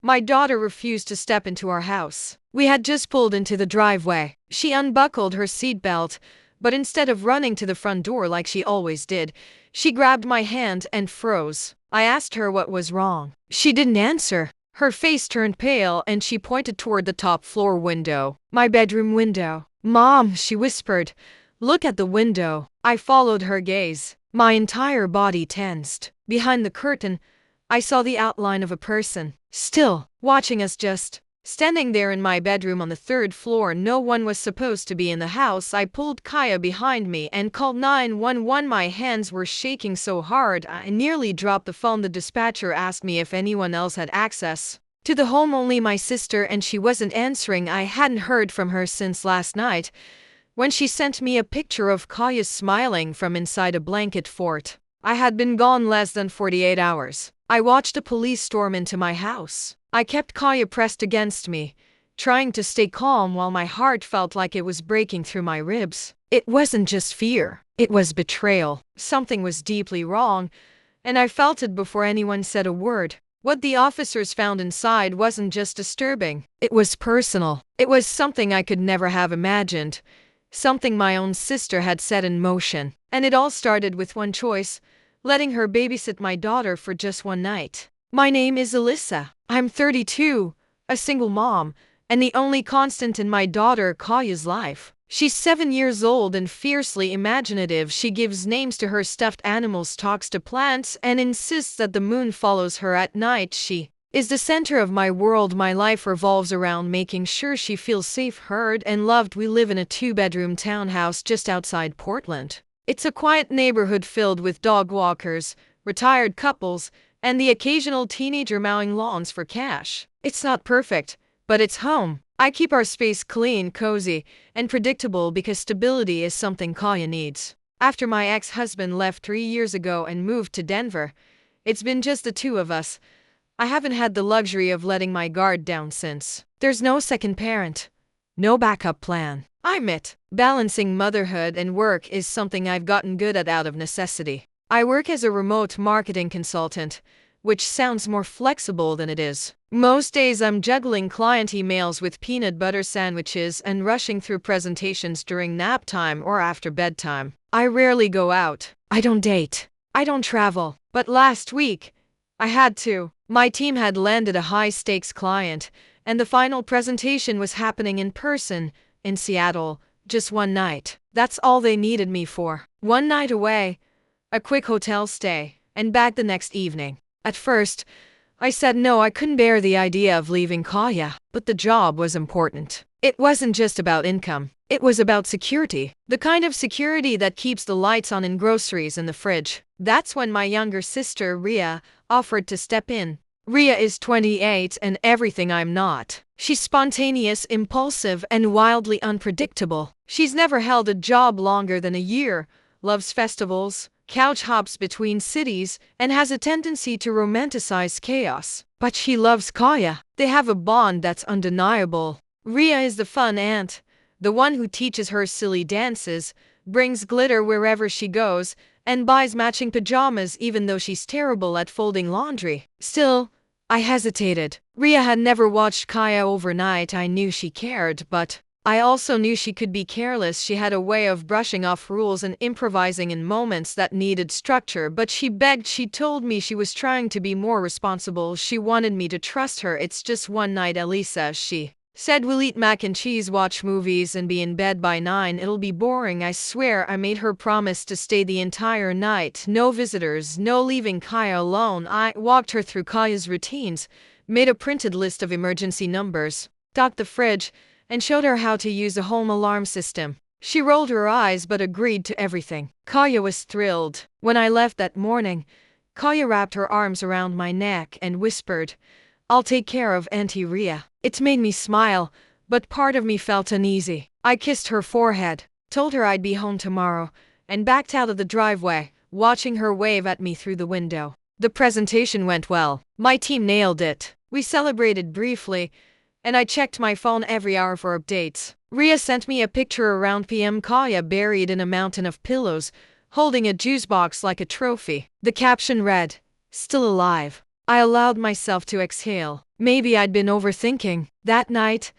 My daughter refused to step into our house. We had just pulled into the driveway. She unbuckled her seatbelt, but instead of running to the front door like she always did, she grabbed my hand and froze. I asked her what was wrong. She didn't answer. Her face turned pale and she pointed toward the top floor window. My bedroom window. "Mom," she whispered, "look at the window." I followed her gaze. My entire body tensed. Behind the curtain, I saw the outline of a person, still, watching us just standing there in my bedroom on the third floor. No one was supposed to be in the house. I pulled Kaya behind me and called 911. My hands were shaking so hard I nearly dropped the phone. The dispatcher asked me if anyone else had access to the home. Only my sister, and she wasn't answering. I hadn't heard from her since last night, when she sent me a picture of Kaya smiling from inside a blanket fort. I had been gone less than 48 hours. I watched a police storm into my house. I kept Kaya pressed against me, trying to stay calm while my heart felt like it was breaking through my ribs. It wasn't just fear, it was betrayal. Something was deeply wrong, and I felt it before anyone said a word. What the officers found inside wasn't just disturbing, it was personal. It was something I could never have imagined, something my own sister had set in motion. And it all started with one choice: letting her babysit my daughter for just one night. My name is Alyssa. I'm 32, a single mom, and the only constant in my daughter Kaya's life. She's 7 years old and fiercely imaginative. She gives names to her stuffed animals, talks to plants, and insists that the moon follows her at night. She is the center of my world. My life revolves around making sure she feels safe, heard, and loved. We live in a 2-bedroom townhouse just outside Portland. It's a quiet neighborhood filled with dog walkers, retired couples, and the occasional teenager mowing lawns for cash. It's not perfect, but it's home. I keep our space clean, cozy, and predictable because stability is something Kaya needs. After my ex-husband left 3 years ago and moved to Denver, it's been just the two of us. I haven't had the luxury of letting my guard down since. There's no second parent, no backup plan. I admit, balancing motherhood and work is something I've gotten good at out of necessity. I work as a remote marketing consultant, which sounds more flexible than it is. Most days I'm juggling client emails with peanut butter sandwiches and rushing through presentations during nap time or after bedtime. I rarely go out. I don't date. I don't travel. But last week, I had to. My team had landed a high-stakes client, and the final presentation was happening in person, in Seattle, just one night. That's all they needed me for. One night away, a quick hotel stay, and back the next evening. At first, I said no. I couldn't bear the idea of leaving Kaya, but the job was important. It wasn't just about income. It was about security. The kind of security that keeps the lights on and groceries in the fridge. That's when my younger sister, Ria, offered to step in. Ria is 28 and everything I'm not. She's spontaneous, impulsive, and wildly unpredictable. She's never held a job longer than a year, loves festivals, couch hops between cities, and has a tendency to romanticize chaos. But she loves Kaya. They have a bond that's undeniable. Ria is the fun aunt, the one who teaches her silly dances, brings glitter wherever she goes, and buys matching pajamas even though she's terrible at folding laundry. Still, I hesitated. Ria had never watched Kaya overnight. I knew she cared, but I also knew she could be careless. She had a way of brushing off rules and improvising in moments that needed structure. But she begged. She told me she was trying to be more responsible. She wanted me to trust her. It's just one night, Elisa, she said. We'll eat mac and cheese, watch movies, and be in bed by 9. It'll be boring. I swear I made her promise to stay the entire night. No visitors, no leaving Kaya alone. I walked her through Kaya's routines, made a printed list of emergency numbers, stocked the fridge, and showed her how to use a home alarm system. She rolled her eyes but agreed to everything. Kaya was thrilled. When I left that morning, Kaya wrapped her arms around my neck and whispered, "I'll take care of Auntie Ria." It made me smile, but part of me felt uneasy. I kissed her forehead, told her I'd be home tomorrow, and backed out of the driveway, watching her wave at me through the window. The presentation went well. My team nailed it. We celebrated briefly, and I checked my phone every hour for updates. Ria sent me a picture around PM. Kaya buried in a mountain of pillows, holding a juice box like a trophy. The caption read, "Still alive." I allowed myself to exhale. Maybe I'd been overthinking. That night,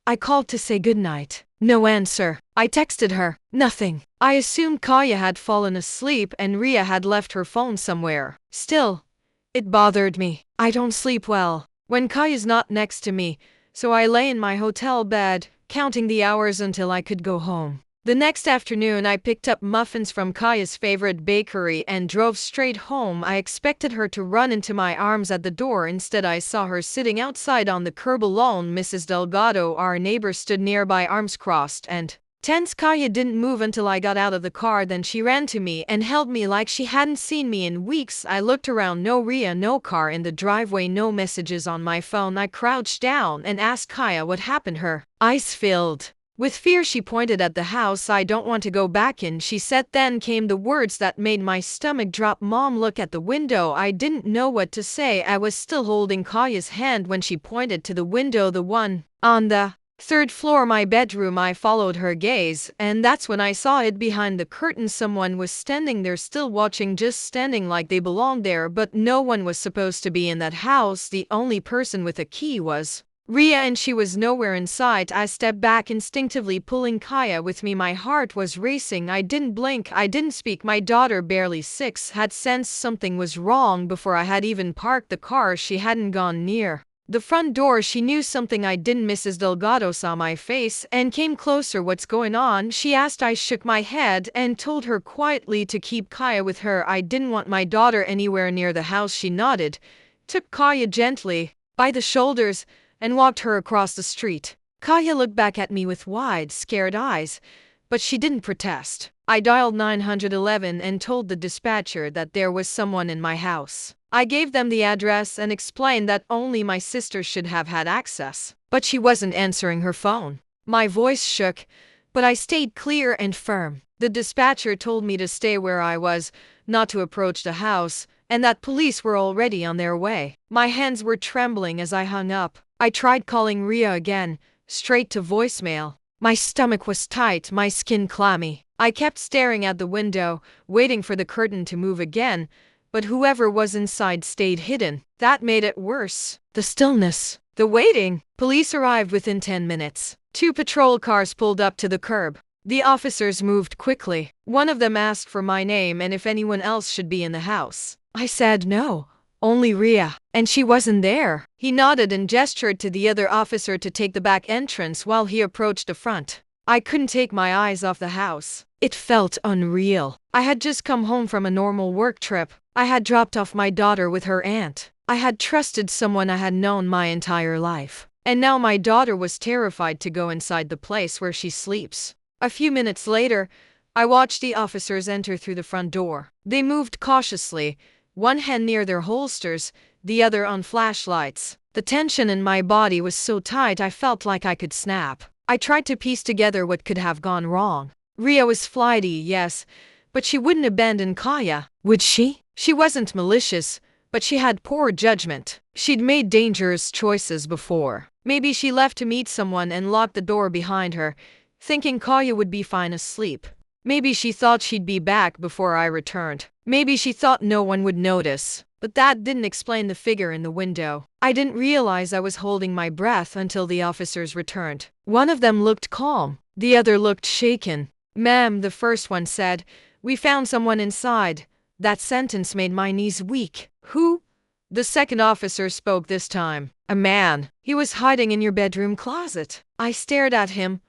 I called to say goodnight. No answer. I texted her. Nothing. I assumed Kaya had fallen asleep and Ria had left her phone somewhere. Still, it bothered me. I don't sleep well when Kaya's not next to me, so I lay in my hotel bed, counting the hours until I could go home. The next afternoon, I picked up muffins from Kaya's favorite bakery and drove straight home. I expected her to run into my arms at the door. Instead, I saw her sitting outside on the curb alone. Mrs. Delgado, our neighbor, stood nearby, arms crossed and tense. Kaya didn't move until I got out of the car. Then she ran to me and held me like she hadn't seen me in weeks. I looked around. No Ria, no car in the driveway, no messages on my phone. I crouched down and asked Kaya what happened. Her eyes filled with fear. She pointed at the house. I don't want to go back in, she said. Then came the words that made my stomach drop. Mom, look at the window. I didn't know what to say. I was still holding Kaya's hand when she pointed to the window, the one on the third floor, my bedroom. I followed her gaze, and that's when I saw it. Behind the curtain, someone was standing there, still watching, just standing like they belonged there. But no one was supposed to be in that house. The only person with a key was Ria, and she was nowhere in sight. I stepped back, instinctively pulling Kaya with me. My heart was racing. I didn't blink. I didn't speak. My daughter, barely 6, had sensed something was wrong before I had even parked the car. She hadn't gone near the front door. She knew something I didn't. Mrs. Delgado saw my face and came closer. What's going on? She asked. I shook my head and told her quietly to keep Kaya with her. I didn't want my daughter anywhere near the house. She nodded, took Kaya gently by the shoulders, and walked her across the street. Kaya looked back at me with wide, scared eyes, but she didn't protest. I dialed 911 and told the dispatcher that there was someone in my house. I gave them the address and explained that only my sister should have had access, but she wasn't answering her phone. My voice shook, but I stayed clear and firm. The dispatcher told me to stay where I was, not to approach the house, and that police were already on their way. My hands were trembling as I hung up. I tried calling Ria again, straight to voicemail. My stomach was tight, my skin clammy. I kept staring at the window, waiting for the curtain to move again, but whoever was inside stayed hidden. That made it worse. The stillness, the waiting. Police arrived within 10 minutes. 2 patrol cars pulled up to the curb. The officers moved quickly. One of them asked for my name and if anyone else should be in the house. I said no, only Ria, and she wasn't there. He nodded and gestured to the other officer to take the back entrance while he approached the front. I couldn't take my eyes off the house. It felt unreal. I had just come home from a normal work trip. I had dropped off my daughter with her aunt. I had trusted someone I had known my entire life. And now my daughter was terrified to go inside the place where she sleeps. A few minutes later, I watched the officers enter through the front door. They moved cautiously, one hand near their holsters, the other on flashlights. The tension in my body was so tight I felt like I could snap. I tried to piece together what could have gone wrong. Ria was flighty, yes, but she wouldn't abandon Kaya, would she? She wasn't malicious, but she had poor judgment. She'd made dangerous choices before. Maybe she left to meet someone and locked the door behind her, thinking Kaya would be fine asleep. Maybe she thought she'd be back before I returned. Maybe she thought no one would notice. But that didn't explain the figure in the window. I didn't realize I was holding my breath until the officers returned. One of them looked calm. The other looked shaken. "Ma'am," the first one said, "we found someone inside." That sentence made my knees weak. "Who?" The second officer spoke this time. "A man. He was hiding in your bedroom closet." I stared at him,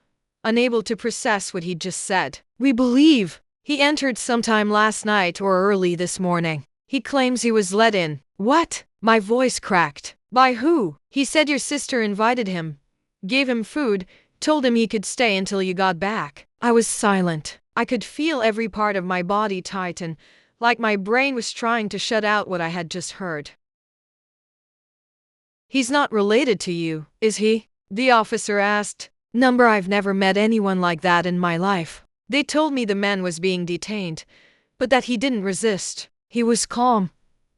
unable to process what he'd just said. "We believe he entered sometime last night or early this morning. He claims he was let in." "What?" My voice cracked. "By who?" "He said your sister invited him, gave him food, told him he could stay until you got back." I was silent. I could feel every part of my body tighten, like my brain was trying to shut out what I had just heard. "He's not related to you, is he?" the officer asked. "Number, I've never met anyone like that in my life." They told me the man was being detained, but that he didn't resist. He was calm,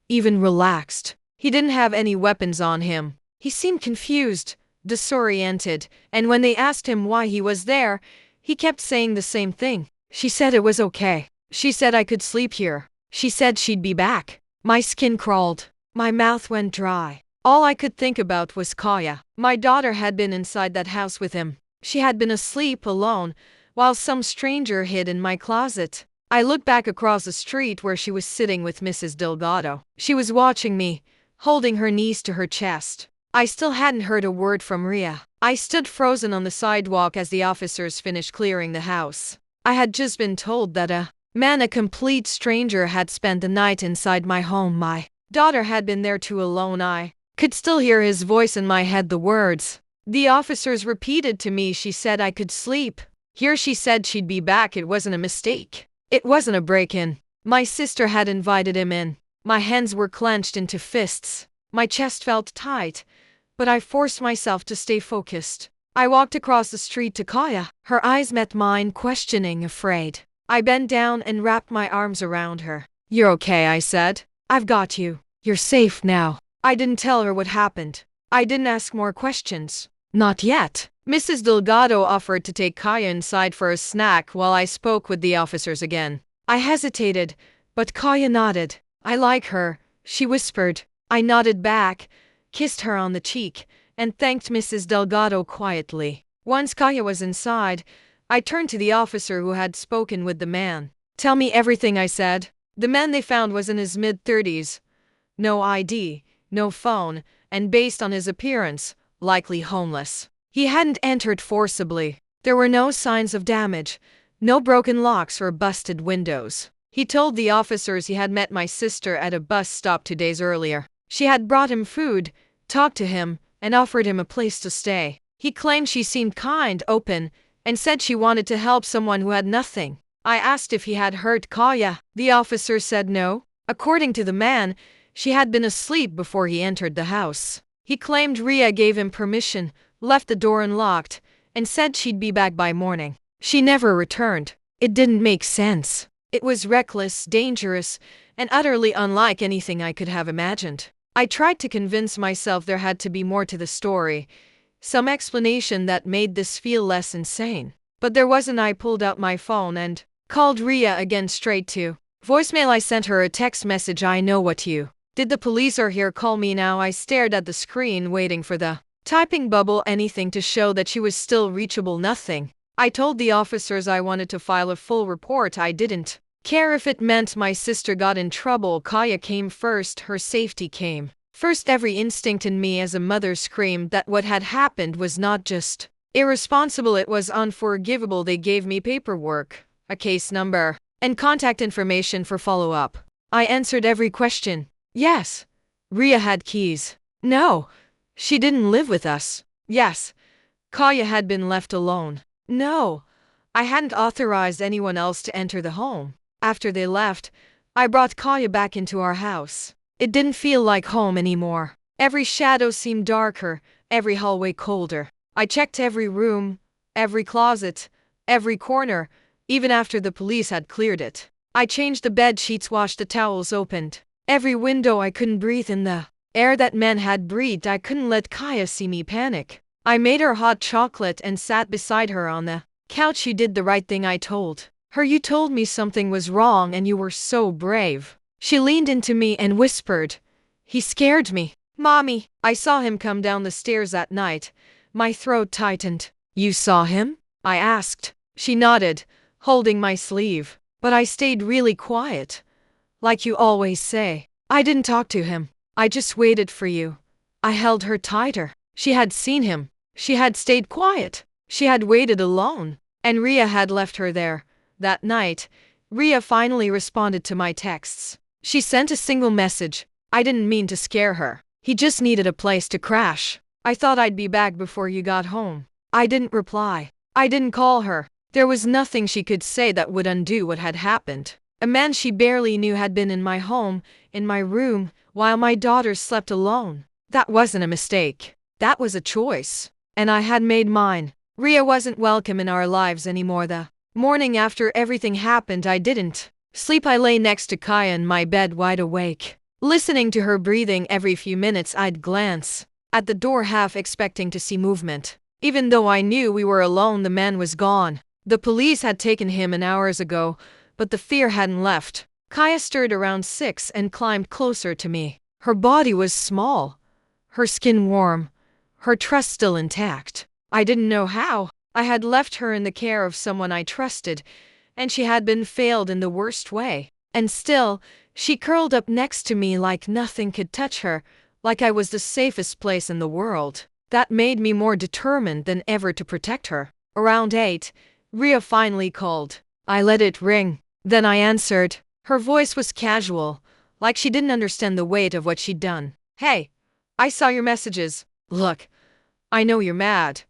even relaxed. He didn't have any weapons on him. He seemed confused, disoriented, and when they asked him why he was there, he kept saying the same thing. "She said it was okay. She said I could sleep here. She said she'd be back." My skin crawled. My mouth went dry. All I could think about was Kaya. My daughter had been inside that house with him. She had been asleep alone, while some stranger hid in my closet. I looked back across the street where she was sitting with Mrs. Delgado. She was watching me, holding her knees to her chest. I still hadn't heard a word from Ria. I stood frozen on the sidewalk as the officers finished clearing the house. I had just been told that a complete stranger, had spent the night inside my home. My daughter had been there too alone. I could still hear his voice in my head, the words the officers repeated to me. She said I could sleep here. She said she'd be back. It wasn't a mistake. It wasn't a break-in. My sister had invited him in. My hands were clenched into fists. My chest felt tight, but I forced myself to stay focused. I walked across the street to Kaya. Her eyes met mine, questioning, afraid. I bent down and wrapped my arms around her. "You're okay," I said. "I've got you. You're safe now." I didn't tell her what happened. I didn't ask more questions. Not yet. Mrs. Delgado offered to take Kaya inside for a snack while I spoke with the officers again. I hesitated, but Kaya nodded. "I like her," she whispered. I nodded back, kissed her on the cheek, and thanked Mrs. Delgado quietly. Once Kaya was inside, I turned to the officer who had spoken with the man. "Tell me everything," I said. The man they found was in his mid-30s. No ID, no phone, and based on his appearance, likely homeless. He hadn't entered forcibly. There were no signs of damage, no broken locks or busted windows. He told the officers he had met my sister at a bus stop 2 days earlier. She had brought him food, talked to him, and offered him a place to stay. He claimed she seemed kind, open, and said she wanted to help someone who had nothing. I asked if he had hurt Kaya. The officer said no. According to the man, she had been asleep before he entered the house. He claimed Ria gave him permission, left the door unlocked, and said she'd be back by morning. She never returned. It didn't make sense. It was reckless, dangerous, and utterly unlike anything I could have imagined. I tried to convince myself there had to be more to the story, some explanation that made this feel less insane. But there wasn't. I pulled out my phone and called Ria again, straight to voicemail. I sent her a text message. "I know what you did. The police are here. Call me now." I stared at the screen, waiting for the typing bubble, anything to show that she was still reachable. Nothing. I told the officers I wanted to file a full report. I didn't care if it meant my sister got in trouble. Kaya came first. Her safety came first. Every instinct in me as a mother screamed that what had happened was not just irresponsible, it was unforgivable. They gave me paperwork, a case number, and contact information for follow-up. I answered every question. Yes. Ria had keys. No. She didn't live with us. Yes. Kaya had been left alone. No. I hadn't authorized anyone else to enter the home. After they left, I brought Kaya back into our house. It didn't feel like home anymore. Every shadow seemed darker, every hallway colder. I checked every room, every closet, every corner, even after the police had cleared it. I changed the bed sheets, washed the towels, opened every window. I couldn't breathe in the air that men had breathed. I couldn't let Kaya see me panic. I made her hot chocolate and sat beside her on the couch. "You did the right thing," I told her. "You told me something was wrong and you were so brave." She leaned into me and whispered, "He scared me." "Mommy." I saw him come down the stairs that night. My throat tightened. "You saw him?" I asked. She nodded, holding my sleeve. "But I stayed really quiet. Like you always say. I didn't talk to him. I just waited for you." I held her tighter. She had seen him. She had stayed quiet. She had waited alone. And Ria had left her there. That night, Ria finally responded to my texts. She sent a single message. "I didn't mean to scare her. He just needed a place to crash. I thought I'd be back before you got home." I didn't reply. I didn't call her. There was nothing she could say that would undo what had happened. A man she barely knew had been in my home, in my room, while my daughter slept alone. That wasn't a mistake. That was a choice. And I had made mine. Ria wasn't welcome in our lives anymore. The morning after everything happened, I didn't sleep. I lay next to Kaya in my bed, wide awake, listening to her breathing. Every few minutes I'd glance at the door, half expecting to see movement. Even though I knew we were alone, the man was gone. The police had taken him an hours ago, but the fear hadn't left. Kaya stirred around 6 and climbed closer to me. Her body was small, her skin warm, her trust still intact. I didn't know how. I had left her in the care of someone I trusted, and she had been failed in the worst way. And still, she curled up next to me like nothing could touch her, like I was the safest place in the world. That made me more determined than ever to protect her. Around 8, Ria finally called. I let it ring. Then I answered. Her voice was casual, like she didn't understand the weight of what she'd done. Hey, I saw your messages. Look, I know you're mad,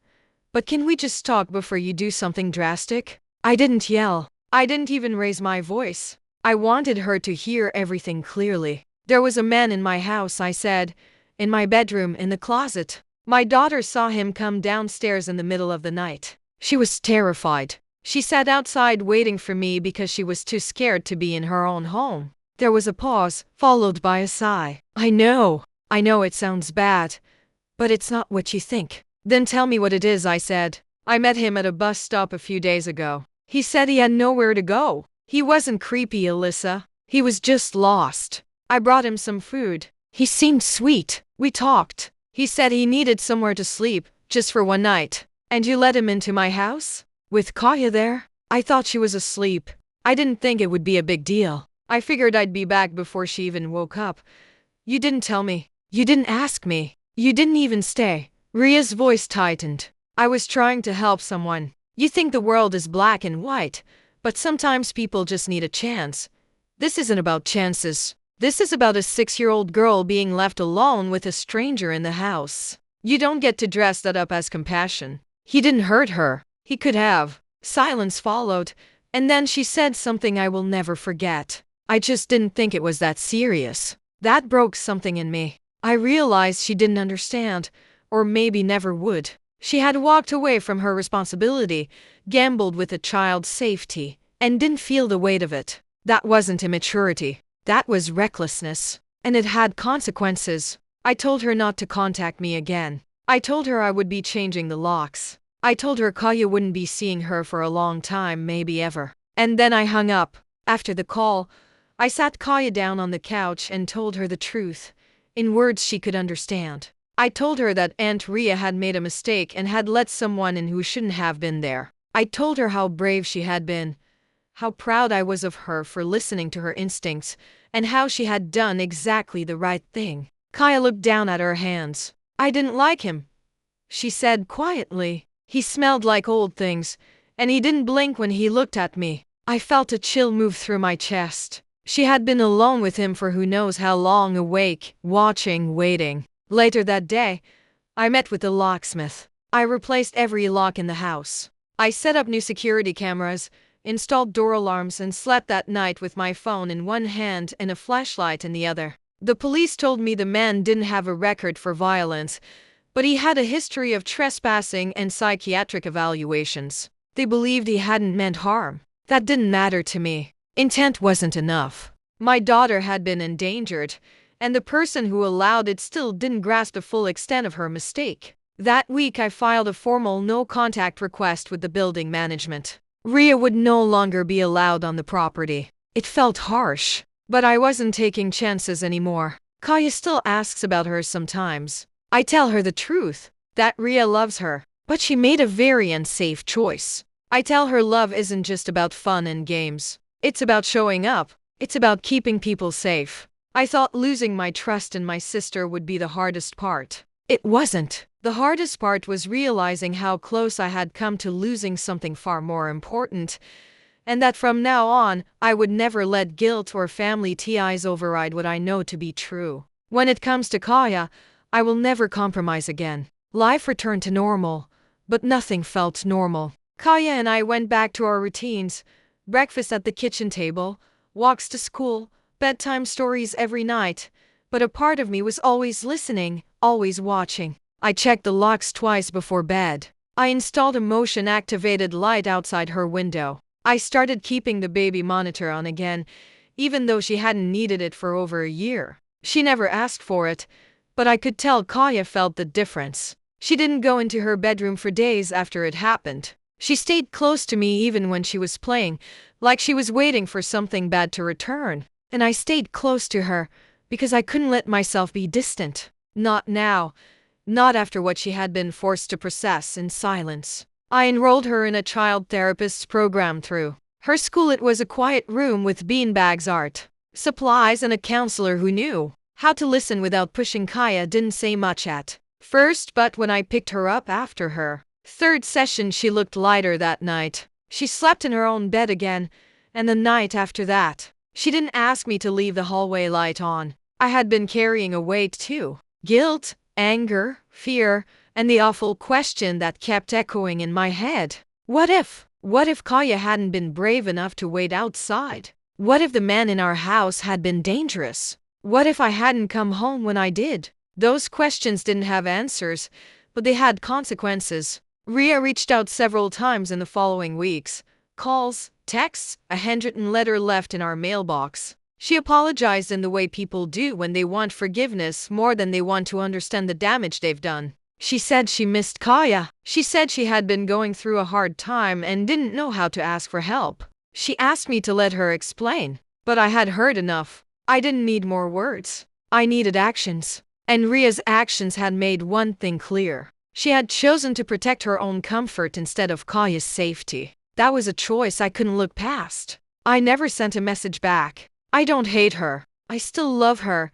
but can we just talk before you do something drastic? I didn't yell. I didn't even raise my voice. I wanted her to hear everything clearly. There was a man in my house, I said. In my bedroom, in the closet. My daughter saw him come downstairs in the middle of the night. She was terrified. She sat outside waiting for me because she was too scared to be in her own home. There was a pause, followed by a sigh. I know it sounds bad, but it's not what you think. Then tell me what it is, I said. I met him at a bus stop a few days ago. He said he had nowhere to go. He wasn't creepy, Alyssa. He was just lost. I brought him some food. He seemed sweet. We talked. He said he needed somewhere to sleep, just for one night. And you let him into my house? With Kaya there? I thought she was asleep. I didn't think it would be a big deal. I figured I'd be back before she even woke up. You didn't tell me. You didn't ask me. You didn't even stay. Ria's voice tightened. I was trying to help someone. You think the world is black and white, but sometimes people just need a chance. This isn't about chances. This is about a 6-year-old girl being left alone with a stranger in the house. You don't get to dress that up as compassion. He didn't hurt her. He could have. Silence followed, and then she said something I will never forget. I just didn't think it was that serious. That broke something in me. I realized she didn't understand, or maybe never would. She had walked away from her responsibility, gambled with a child's safety, and didn't feel the weight of it. That wasn't immaturity. That was recklessness. And it had consequences. I told her not to contact me again. I told her I would be changing the locks. I told her Kaya wouldn't be seeing her for a long time, maybe ever. And then I hung up. After the call, I sat Kaya down on the couch and told her the truth, in words she could understand. I told her that Aunt Ria had made a mistake and had let someone in who shouldn't have been there. I told her how brave she had been, how proud I was of her for listening to her instincts, and how she had done exactly the right thing. Kaya looked down at her hands. I didn't like him, she said quietly. He smelled like old things, and he didn't blink when he looked at me. I felt a chill move through my chest. She had been alone with him for who knows how long, awake, watching, waiting. Later that day, I met with the locksmith. I replaced every lock in the house. I set up new security cameras, installed door alarms, and slept that night with my phone in one hand and a flashlight in the other. The police told me the man didn't have a record for violence, but he had a history of trespassing and psychiatric evaluations. They believed he hadn't meant harm. That didn't matter to me. Intent wasn't enough. My daughter had been endangered, and the person who allowed it still didn't grasp the full extent of her mistake. That week I filed a formal no-contact request with the building management. Ria would no longer be allowed on the property. It felt harsh, but I wasn't taking chances anymore. Kaya still asks about her sometimes. I tell her the truth, that Ria loves her, but she made a very unsafe choice. I tell her love isn't just about fun and games. It's about showing up. It's about keeping people safe. I thought losing my trust in my sister would be the hardest part. It wasn't. The hardest part was realizing how close I had come to losing something far more important, and that from now on, I would never let guilt or family ties override what I know to be true. When it comes to Kaya, I will never compromise again. Life returned to normal, but nothing felt normal. Kaya and I went back to our routines: breakfast at the kitchen table, walks to school, bedtime stories every night. But a part of me was always listening, always watching. I checked the locks twice before bed. I installed a motion-activated light outside her window. I started keeping the baby monitor on again, even though she hadn't needed it for over a year. She never asked for it, but I could tell Kaya felt the difference. She didn't go into her bedroom for days after it happened. She stayed close to me even when she was playing, like she was waiting for something bad to return. And I stayed close to her, because I couldn't let myself be distant. Not now. Not after what she had been forced to process in silence. I enrolled her in a child therapist's program through her school. It was a quiet room with beanbags, art supplies, and a counselor who knew how to listen without pushing. Kaya didn't say much at first, but when I picked her up after her third session, she looked lighter that night. She slept in her own bed again, and the night after that, she didn't ask me to leave the hallway light on. I had been carrying a weight too. Guilt, anger, fear, and the awful question that kept echoing in my head. What if? What if Kaya hadn't been brave enough to wait outside? What if the man in our house had been dangerous? What if I hadn't come home when I did? Those questions didn't have answers, but they had consequences. Ria reached out several times in the following weeks. Calls, texts, a handwritten letter left in our mailbox. She apologized in the way people do when they want forgiveness more than they want to understand the damage they've done. She said she missed Kaya. She said she had been going through a hard time and didn't know how to ask for help. She asked me to let her explain, but I had heard enough. I didn't need more words. I needed actions. And Ria's actions had made one thing clear. She had chosen to protect her own comfort instead of Kaya's safety. That was a choice I couldn't look past. I never sent a message back. I don't hate her. I still love her.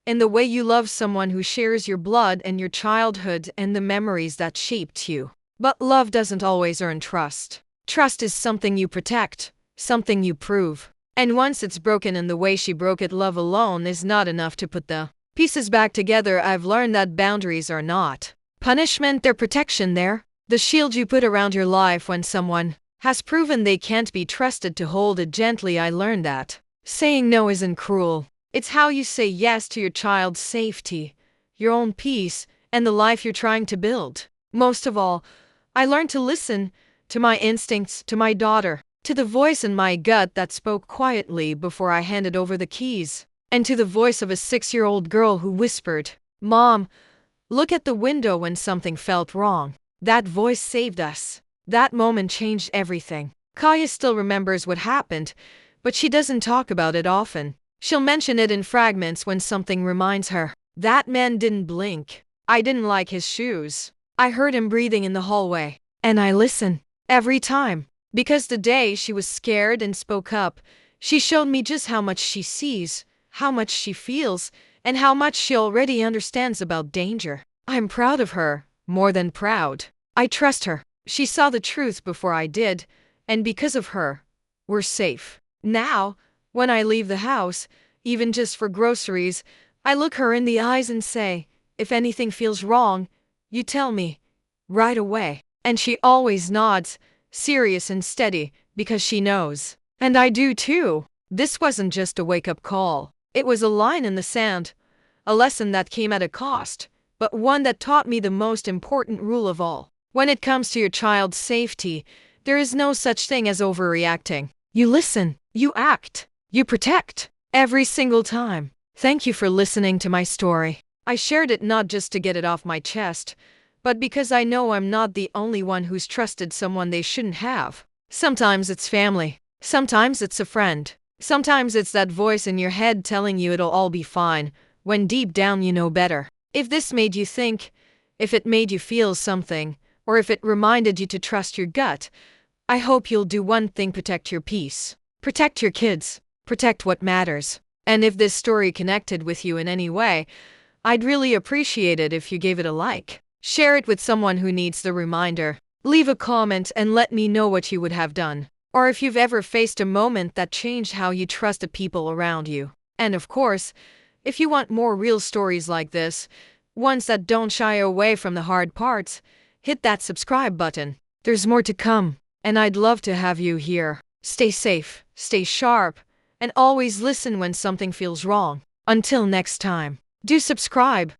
In the way you love someone who shares your blood and your childhood and the memories that shaped you. But love doesn't always earn trust. Trust is something you protect, something you prove. And once it's broken in the way she broke it, love alone is not enough to put the pieces back together. I've learned that boundaries are not punishment, they're protection. They're the shield you put around your life when someone has proven they can't be trusted to hold it gently. I learned that saying no isn't cruel. It's how you say yes to your child's safety, your own peace, and the life you're trying to build. Most of all, I learned to listen to my instincts, to my daughter, to the voice in my gut that spoke quietly before I handed over the keys, and to the voice of a 6-year-old girl who whispered, "Mom, look at the window," when something felt wrong. That voice saved us. That moment changed everything. Kaya still remembers what happened, but she doesn't talk about it often. She'll mention it in fragments when something reminds her. That man didn't blink. I didn't like his shoes. I heard him breathing in the hallway. And I listen. Every time. Because the day she was scared and spoke up, she showed me just how much she sees, how much she feels, and how much she already understands about danger. I'm proud of her, more than proud. I trust her. She saw the truth before I did, and because of her, we're safe. Now, when I leave the house, even just for groceries, I look her in the eyes and say, if anything feels wrong, you tell me. Right away. And she always nods, serious and steady, because she knows. And I do too. This wasn't just a wake-up call. It was a line in the sand. A lesson that came at a cost, but one that taught me the most important rule of all. When it comes to your child's safety, there is no such thing as overreacting. You listen. You act. You protect. Every single time. Thank you for listening to my story. I shared it not just to get it off my chest, but because I know I'm not the only one who's trusted someone they shouldn't have. Sometimes it's family. Sometimes it's a friend. Sometimes it's that voice in your head telling you it'll all be fine, when deep down you know better. If this made you think, if it made you feel something, or if it reminded you to trust your gut, I hope you'll do one thing: protect your peace. Protect your kids. Protect what matters. And if this story connected with you in any way, I'd really appreciate it if you gave it a like. Share it with someone who needs the reminder. Leave a comment and let me know what you would have done. Or if you've ever faced a moment that changed how you trust the people around you. And of course, if you want more real stories like this, ones that don't shy away from the hard parts, hit that subscribe button. There's more to come, and I'd love to have you here. Stay safe, stay sharp, and always listen when something feels wrong. Until next time, do subscribe.